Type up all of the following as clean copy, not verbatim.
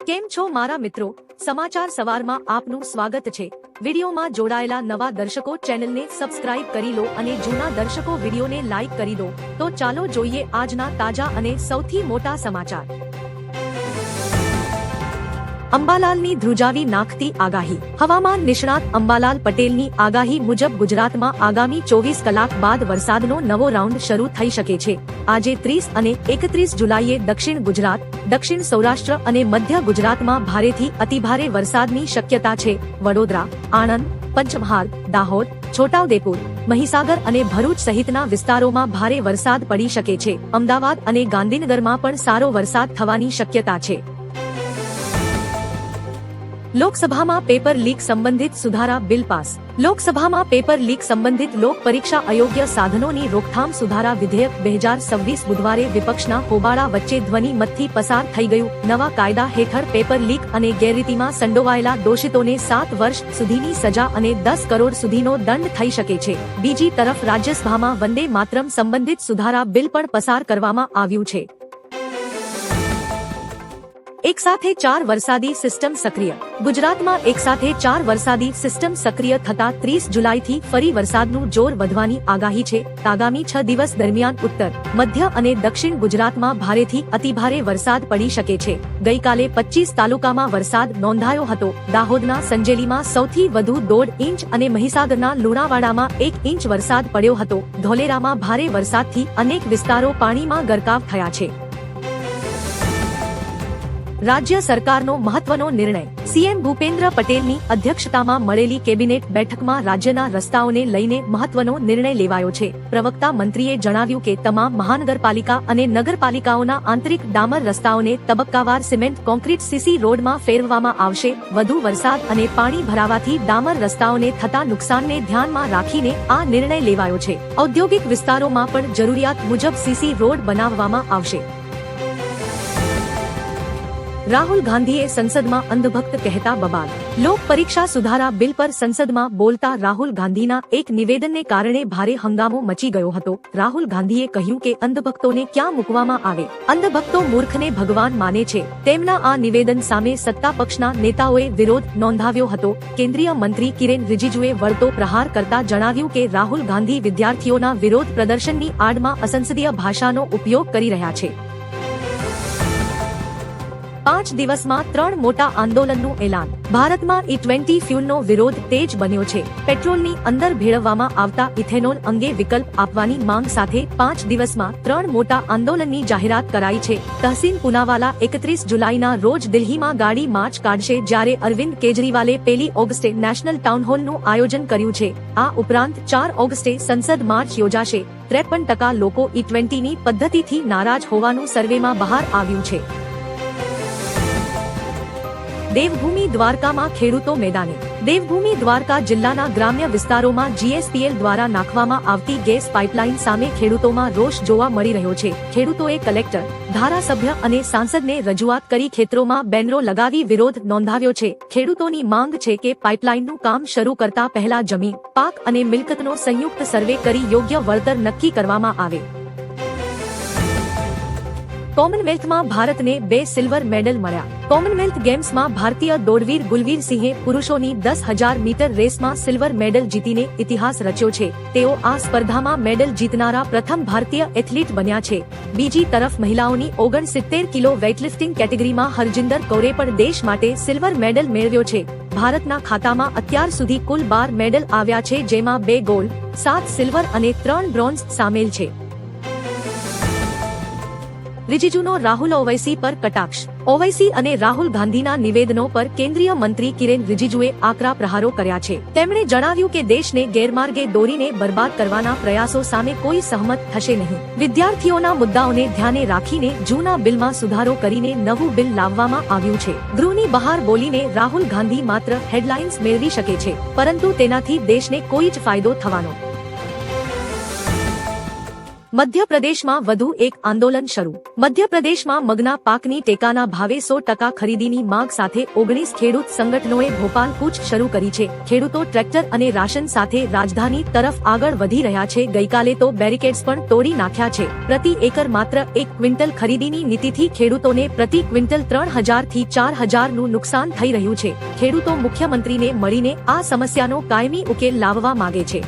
કેમ છો મારા મિત્રો? સમાચાર સવારમાં આપનું સ્વાગત છે। વિડીયોમાં જોડાયેલા નવા દર્શકો ચેનલને સબસ્ક્રાઇબ કરી લો અને જૂના દર્શકો વિડીયોને લાઇક કરી દો। તો ચાલો જોઈએ આજના તાજા અને સૌથી મોટા સમાચાર। અંબાલાલની ધ્રુજાવી નાખતી આગાહી। હવામાન નિષ્ણાત અંબાલાલ પટેલની આગાહી મુજબ ગુજરાતમાં આગામી 24 કલાક બાદ વરસાદનો નવો રાઉન્ડ શરૂ થઈ શકે છે। આજે 30 અને 31 જુલાઈએ દક્ષિણ ગુજરાત, દક્ષિણ સૌરાષ્ટ્ર અને મધ્ય ગુજરાતમાં ભારેથી અતિભારે વરસાદની શક્યતા છે। વડોદરા, આણંદ, પંચમહાલ, દાહોદ, છોટાઉદેપુર, મહીસાગર અને ભરૂચ સહિતના વિસ્તારોમાં ભારે વરસાદ પડી શકે છે। અમદાવાદ અને ગાંધીનગરમાં પણ સારો વરસાદ થવાની શક્યતા છે। લોકસભામાં પેપર લીક સંબંધિત સુધારા બિલ પાસ। લોકસભામાં પેપર લીક સંબંધિત લોક પરીક્ષા અયોગ્ય સાધનોની રોકથામ સુધારા વિધેયક 2026 બુધવારે વિપક્ષના હોબાળા વચ્ચે ધ્વનિ મતથી પસાર થઈ ગયું। નવા કાયદા હેઠળ પેપર લીક અને ગેરરીતિમાં સંડોવાયેલા દોષિતોને 7 વર્ષ સુધીની સજા અને 10 કરોડ સુધીનો દંડ થઈ શકે છે। બીજી તરફ રાજ્યસભામાં વંદે માતરમ સંબંધિત સુધારા બિલ પણ પસાર કરવામાં આવ્યું છે। એક સાથે 4 વરસાદી સિસ્ટમ સક્રિય। ગુજરાતમાં એક સાથે 4 વરસાદી સિસ્ટમ સક્રિય થતા 30 જુલાઈથી ફરી વરસાદનું જોર વધવાની આગાહી છે। આગામી 6 દિવસ દરમિયાન ઉત્તર, મધ્ય અને દક્ષિણ ગુજરાતમાં ભારેથી અતિભારે વરસાદ પડી શકે છે। ગઈકાલે 25 તાલુકામાં વરસાદ નોંધાયો હતો। દાહોદના સંજેલીમાં સૌથી વધુ 1.5 ઇંચ અને મહીસાગરના લુણાવાડામાં 1 ઇંચ વરસાદ પડ્યો હતો। ધોલેરામાં ભારે વરસાદથી અનેક વિસ્તારો પાણીમાં ગરકાવ થયા છે। રાજ્ય સરકારનો મહત્વનો નિર્ણય। સીએમ ભૂપેન્દ્ર પટેલની અધ્યક્ષતામાં મળેલી કેબિનેટ બેઠકમાં રાજ્યના રસ્તાઓને લઈને મહત્વનો નિર્ણય લેવાયો છે। પ્રવક્તા મંત્રીએ જણાવ્યું કે તમામ મહાનગરપાલિકા અને નગરપાલિકાઓના આંતરિક ડામર રસ્તાઓને તબક્કાવાર સિમેન્ટ કોન્ક્રીટ સીસી રોડમાં ફેરવવામાં આવશે। વધુ વરસાદ અને પાણી ભરાવાથી ડામર રસ્તાઓને થતા નુકસાનને ધ્યાનમાં રાખીને આ નિર્ણય લેવાયો છે। ઔદ્યોગિક વિસ્તારોમાં પણ જરૂરિયાત મુજબ સીસી રોડ બનાવવામાં આવશે। રાહુલ ગાંધીએ સંસદમાં અંધભક્ત કહેતા બબાલ। લોક પરીક્ષા સુધારા બિલ પર સંસદમાં બોલતા રાહુલ ગાંધીના એક નિવેદનને કારણે ભારે હંગામો મચી ગયો હતો। રાહુલ ગાંધીએ કહ્યું કે અંધભક્તોને ક્યાં મૂકવામાં આવે? અંધભક્તો મૂર્ખને ભગવાન માને છે। તેમના આ નિવેદન સામે સત્તા પક્ષના નેતાઓએ વિરોધ નોંધાવ્યો હતો। કેન્દ્રીય મંત્રી કિરેન રિજિજુએ વળતો પ્રહાર કરતા જણાવ્યું કે રાહુલ ગાંધી વિદ્યાર્થીઓના વિરોધ પ્રદર્શનની આડમાં અસંસદીય ભાષાનો ઉપયોગ કરી રહ્યા છે। 5 દિવસમાં 3 મોટા આંદોલનનું એલાન। ભારતમાં E20 ફ્યુલનો વિરોધ તેજ બન્યો છે। પેટ્રોલની અંદર ભેળવવામાં આવતા ઇથેનોલ અંગે વિકલ્પ આપવાની માંગ સાથે 5 દિવસમાં 3 મોટા આંદોલનની જાહેરાત કરાઈ છે। તહસીન પૂનાવાલા 31 જુલાઈના રોજ દિલ્હીમાં ગાડી માર્ચ કાઢશે, જ્યારે અરવિંદ કેજરીવાલે 1 ઓગસ્ટે નેશનલ ટાઉન હોલનું આયોજન કર્યું છે। આ ઉપરાંત 4 ઓગસ્ટે સંસદ માર્ચ યોજાશે। 53% લોકો E20ની પદ્ધતિથી નારાજ હોવાનું સર્વેમાં બહાર આવ્યું છે। દેવભૂમિ દ્વારકામાં ખેડૂતો મેદાને। દેવભૂમિ દ્વારકા જિલ્લાના ગ્રામ્ય વિસ્તારોમાં GSPL દ્વારા નાખવામાં આવતી ગેસ પાઇપલાઇન સામે ખેડૂતોમાં રોષ જોવા મળી રહ્યો છે। ખેડૂતોએ કલેક્ટર, ધારાસભ્ય અને સાંસદને રજૂઆત કરી ખેતરોમાં બેનરો લગાવી વિરોધ નોંધાવ્યો છે। ખેડૂતોની માંગ છે કે પાઇપલાઇનનું કામ શરૂ કરતા પહેલા જમીન, પાક અને મિલકતનો સંયુક્ત સર્વે કરી યોગ્ય વળતર નક્કી કરવામાં આવે। કોમનવેલ્થમાં ભારતને 2 સિલ્વર મેડલ મળ્યા। કોમનવેલ્થ ગેમ્સમાં ભારતીય દોડવીર ગુલવીર સિંહે પુરુષોની 10,000 મીટર રેસમાં સિલ્વર મેડલ જીતીને ઇતિહાસ રચ્યો છે। તેઓ આ સ્પર્ધામાં મેડલ જીતનારા પ્રથમ ભારતીય એથ્લીટ બન્યા છે। બીજી તરફ મહિલાઓની 69 કિલો વેઇટલિફ્ટિંગ કેટેગરીમાં હરજિંદર કૌરે પણ દેશ માટે સિલ્વર મેડલ મેળવ્યો છે। ભારતના ખાતામાં અત્યાર સુધી કુલ 12 મેડલ આવ્યા છે, જેમાં 2 ગોલ્ડ, 7 સિલ્વર અને 3 બ્રોન્ઝ સામેલ છે। રિજિજુનો રાહુલ ઓવૈસી પર કટાક્ષ। ઓવૈસી અને રાહુલ ગાંધીના નિવેદનો પર કેન્દ્રીય મંત્રી કિરેન રિજિજુએ આકરા પ્રહારો કર્યા છે। તેમણે જણાવ્યું કે દેશને ગેરમાર્ગે દોરીને બરબાદ કરવાના પ્રયાસો સામે કોઈ સહમત થશે નહીં। વિદ્યાર્થીઓના મુદ્દાઓને ધ્યાને રાખીને જૂના બિલમાં સુધારો કરીને નવું બિલ લાવવામાં આવ્યું છે। ગૃહની બહાર બોલીને રાહુલ ગાંધી માત્ર હેડલાઇન્સ મેળવી શકે છે, પરંતુ તેનાથી દેશને કોઈ જ ફાયદો થવાનો મધ્યપ્રદેશમાં વધુ એક આંદોલન શરૂ. મધ્યપ્રદેશમાં મગના પાકની ટેકાના ભાવે 100% ખરીદીની માંગ સાથે 19 ખેડૂત સંગઠનોએ ભોપાલ કૂચ શરૂ કરી છે. ખેડૂતો ટ્રેક્ટર અને રાશન સાથે રાજધાની તરફ આગળ વધી રહ્યા છે. ગઈકાલે તો બેરિકેડ્સ પણ તોડી નાખ્યા છે. પ્રતિ એકર માત્ર 1 ક્વિન્ટલ ખરીદીની નીતિથી ખેડૂતોને પ્રતિ ક્વિન્ટલ 3000 થી 4000 નું નુકસાન થઈ રહ્યું છે. ખેડૂતો મુખ્યમંત્રીને મળીને આ સમસ્યાનો કાયમી ઉકેલ લાવવા માંગે છે.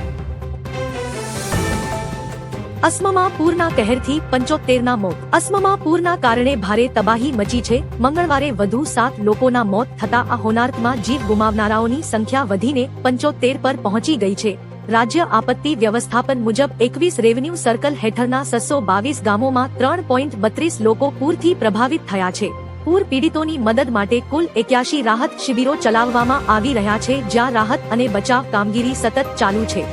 અસમમાં પૂરના કહેરથી 75ના મોત. અસમમાં પૂરના કારણે ભારે તબાહી મચી છે. મંગળવારે વધુ 7 લોકોના મોત થતા આ હોનારતમાં જીવ ગુમાવનારાઓની સંખ્યા વધીને 75 પર પહોંચી ગઈ છે. રાજ્ય આપત્તિ વ્યવસ્થાપન મુજબ 21 રેવન્યુ સર્કલ હેઠળના 622 ગામોમાં 3.32 લોકો પૂરથી પ્રભાવિત થયા છે. પૂર પીડિતોની મદદ માટે કુલ 81 રાહત શિબિરો ચલાવવામાં આવી રહ્યા છે, જ્યાં રાહત અને બચાવ કામગીરી સતત ચાલુ છે.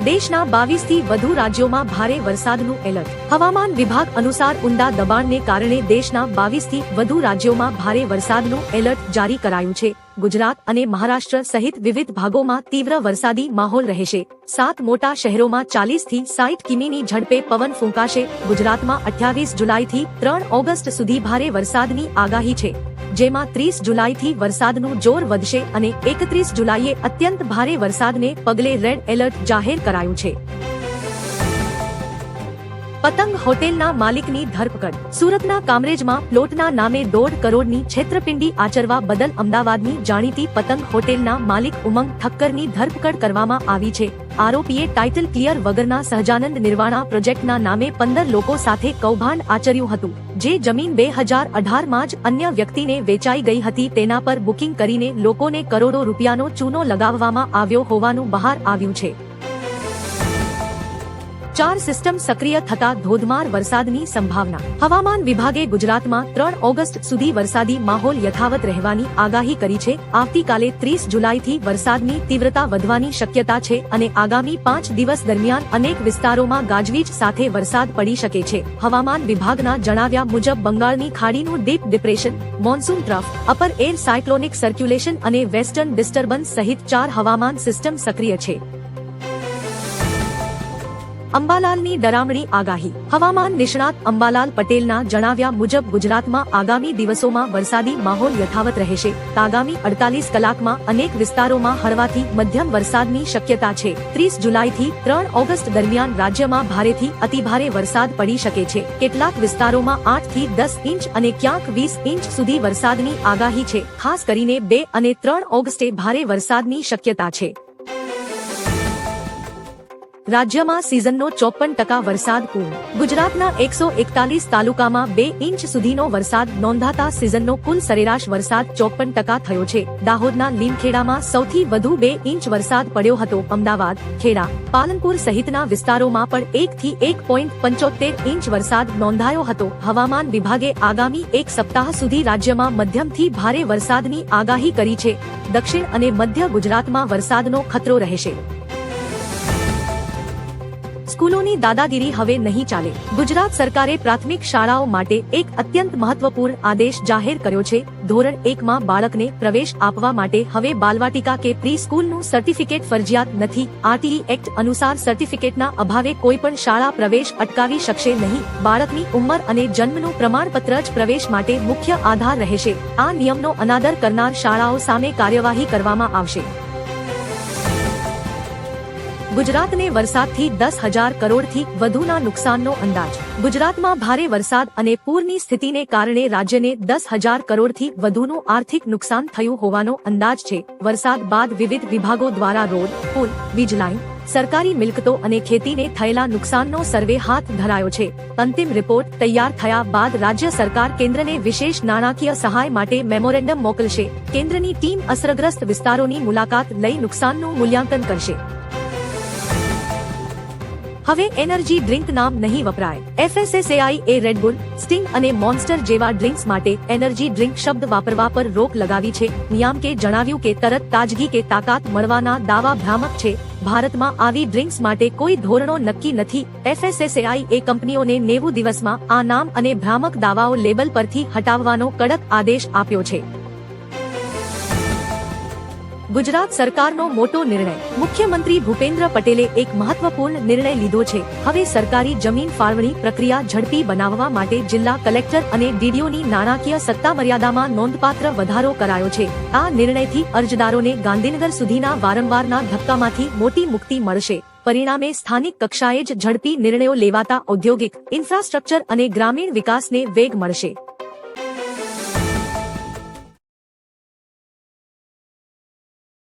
દેશના 22 થી વધુ રાજ્યોમાં ભારે વરસાદનું એલર્ટ. હવામાન વિભાગ અનુસાર ઊંડા દબાણને કારણે દેશના 22 થી વધુ રાજ્યોમાં ભારે વરસાદનું એલર્ટ જારી કરાયું છે. ગુજરાત અને મહારાષ્ટ્ર સહિત વિવિધ ભાગોમાં તીવ્ર વરસાદી માહોલ રહેશે. 7 મોટા શહેરોમાં 40 થી 60 કિમીની ઝડપે પવન ફૂંકાશે. ગુજરાતમાં 28 જુલાઈથી 3 ઓગસ્ટ સુધી ભારે વરસાદની આગાહી છે, જેમાં 30 જુલાઈથી વરસાદનું જોર વધશે અને 31 જુલાઈએ અત્યંત ભારે વરસાદને પગલે રેડ એલર્ટ જાહેર કરાયું છે. પતંગ હોટેલના માલિકની ધરપકડ. સુરતના કામરેજમાં પ્લોટના નામે 1.5 કરોડની છેતરપિંડી આચરવા બદલ અમદાવાદની જાણીતી પતંગ હોટેલના માલિક ઉમંગ ઠક્કરની ધરપકડ કરવામાં આવી છે. આરોપીએ ટાઇટલ ક્લિયર વગરના સહજાનંદ નિર્વાણા પ્રોજેક્ટના નામે 15 લોકો સાથે કૌભાંડ આચર્યું હતું, જે જમીન 2018માં જ અન્ય વ્યક્તિને વેચાઈ ગઈ હતી. તેના પર બુકિંગ કરીને લોકોને કરોડો રૂપિયાનો ચૂનો લગાવવામાં આવ્યો હોવાનું બહાર આવ્યું છે. 4 સિસ્ટમ સક્રિય થતા ધોધમાર વરસાદની સંભાવના. હવામાન વિભાગે ગુજરાતમાં 3 ઓગસ્ટ સુધી વરસાદી માહોલ યથાવત રહેવાની આગાહી કરી છે. આવતીકાલે 30 જુલાઈથી વરસાદની તીવ્રતા વધવાની શક્યતા છે અને આગામી 5 દિવસ દરમિયાન અનેક વિસ્તારોમાં ગાજવીજ સાથે વરસાદ પડી શકે છે. હવામાન વિભાગના જણાવ્યા મુજબ બંગાળની ખાડીનું deep depression, monsoon trough, upper air cyclonic circulation અને વેસ્ટર્ન ડિસ્ટર્બન્સ સહિત 4 હવામાન સિસ્ટમ સક્રિય છે. અંબાલાલની ડરામણી આગાહી. હવામાન નિષ્ણાત અંબાલાલ પટેલના જણાવ્યા મુજબ ગુજરાતમાં આગામી દિવસોમાં વરસાદી માહોલ યથાવત રહેશે. આગામી 48 કલાકમાં અનેક વિસ્તારોમાં હળવાથી મધ્યમ વરસાદની શક્યતા છે. 30 જુલાઈથી 3 ઓગસ્ટ દરમિયાન રાજ્યમાં ભારેથી અતિભારે વરસાદ પડી શકે છે. કેટલાક વિસ્તારોમાં 8 થી 10 ઇંચ અને ક્યાંક 20 ઇંચ સુધી વરસાદની આગાહી છે. ખાસ કરીને 2 અને 3 ઓગસ્ટે ભારે વરસાદની શક્યતા છે. રાજ્યમાં સિઝનનો 54% વરસાદ પૂર્ણ. ગુજરાતના 141 તાલુકામાં 2 ઇંચ સુધીનો વરસાદ નોંધાતા સિઝનનો કુલ સરેરાશ વરસાદ 54% થયો છે. દાહોદના લીમખેડામાં સૌથી વધુ 2 ઇંચ વરસાદ પડ્યો હતો. અમદાવાદ, ખેડા, પાલનપુર સહિતના વિસ્તારોમાં પણ 1 થી 1.75 ઇંચ વરસાદ નોંધાયો હતો. હવામાન વિભાગે આગામી 1 સપ્તાહ સુધી રાજ્યમાં મધ્યમથી ભારે વરસાદની આગાહી કરી છે. દક્ષિણ અને મધ્ય ગુજરાતમાં વરસાદનો ખતરો રહેશે. સ્કૂલોની દાદાગીરી હવે નહીં ચાલે. ગુજરાત સરકારે પ્રાથમિક શાળાઓ માટે એક અત્યંત મહત્વપૂર્ણ આદેશ જાહેર કર્યો છે. ધોરણ 1માં બાળકને પ્રવેશ આપવા માટે હવે બાલવાટિકા કે પ્રી સ્કૂલનું સર્ટિફિકેટ ફરજિયાત નથી. આરટીઈ એક્ટ અનુસાર સર્ટિફિકેટના અભાવે કોઈ પણ શાળા પ્રવેશ અટકાવી શકશે નહીં. બાળકની ઉંમર અને જન્મનું પ્રમાણપત્ર જ પ્રવેશ માટે મુખ્ય આધાર રહેશે. આ નિયમનો અનાદર કરનાર શાળાઓ સામે કાર્યવાહી કરવામાં આવશે. ગુજરાતને વરસાદથી 10,000 કરોડથી વધુના નુકસાનનો અંદાજ. ગુજરાતમાં ભારે વરસાદ અને પૂરની સ્થિતિને કારણે રાજ્યને 10,000 કરોડથી વધુનું આર્થિક નુકસાન થયું હોવાનો અંદાજ છે. વરસાદ બાદ વિવિધ વિભાગો દ્વારા રોડ, પુલ, વીજ લાઇન, સરકારી મિલકતો અને ખેતીને થયેલા નુકસાનનો સર્વે હાથ ધરાયો છે. અંતિમ રિપોર્ટ તૈયાર થયા બાદ રાજ્ય સરકાર કેન્દ્રને વિશેષ નાણાકીય સહાય માટે મેમોરેન્ડમ મોકલશે. કેન્દ્રની ટીમ અસરગ્રસ્ત વિસ્તારોની મુલાકાત લઈ નુકસાનનું મૂલ્યાંકન કરશે. હવે એનર્જી ડ્રિંક નામ નહીં વપરાય. FSSAI એ રેડબુલ, સ્ટિંગ અને મોન્સ્ટર જેવા ડ્રિંક્સ માટે એનર્જી ડ્રિંક શબ્દ વાપરવા પર રોક લગાવી છે. નિયામકે જણાવ્યું કે તરત તાજગી કે તાકાત મળવાના દાવા ભ્રામક છે. ભારતમાં આવી ડ્રિંક્સ માટે કોઈ ધોરણો નક્કી નથી. FSSAI એ કંપનીઓને 90 દિવસમાં આ નામ અને ભ્રામક દાવાઓ લેબલ પરથી હટાવવાનો કડક આદેશ આપ્યો છે. ગુજરાત સરકારનો મોટો નિર્ણય. મુખ્યમંત્રી ભૂપેન્દ્ર પટેલે એક મહત્વપૂર્ણ નિર્ણય લીધો છે. હવે સરકારી જમીન ફાળવણી પ્રક્રિયા ઝડપી બનાવવા માટે જિલ્લા કલેક્ટર અને ડીડીઓની નાણાકીય સત્તામર્યાદામાં નોંધપાત્ર વધારો કરાયો છે. આ નિર્ણયથી અરજદારોને ગાંધીનગર સુધીના વારંવારના ધક્કામાંથી મોટી મુક્તિ મળશે. પરિણામે સ્થાનિક કક્ષાએ જ ઝડપી નિર્ણયો લેવાતા ઔદ્યોગિક, ઇન્ફ્રાસ્ટ્રક્ચર અને ગ્રામીણ વિકાસને વેગ મળશે.